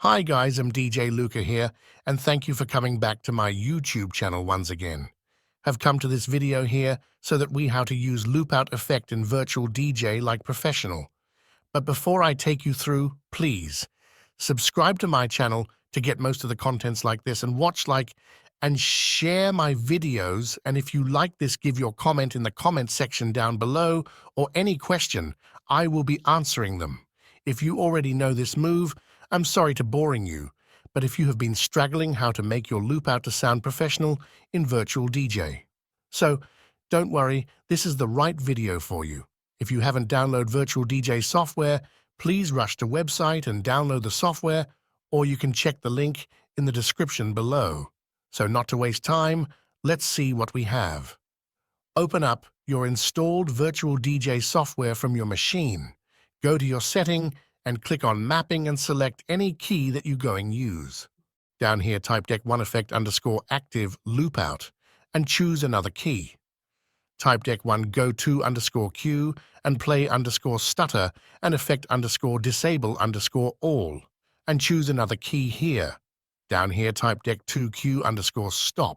Hi guys, I'm DJ Luka here, and thank you for coming back to my YouTube channel once again. Have come to this video here so that we how to use loop out effect in virtual DJ like professional. But before I take you through, please subscribe to my channel to get most of the contents like this, and watch, like, and share my videos. And if you like this, give your comment in the comment section down below, or any question, I will be answering them. If you already know this move, I'm sorry to boring you, but if you have been struggling how to make your loop out to sound professional in virtual DJ. So, don't worry, this is the right video for you. If you haven't downloaded virtual DJ software, please rush to website and download the software, or you can check the link in the description below. So not to waste time, let's see what we have. Open up your installed virtual DJ software from your machine. Go to your setting and click on mapping and select any key that you're going to use. Down here, type deck1 effect _active loop out and choose another key. Type deck1 go to _q and play _stutter and effect _disable _all and choose another key here. Down here, type deck2 q _stop.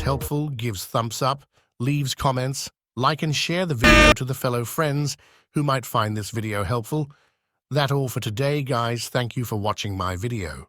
Helpful, gives thumbs up, leaves comments, like and share the video to the fellow friends who might find this video helpful. That's all for today, guys. Thank you for watching my video.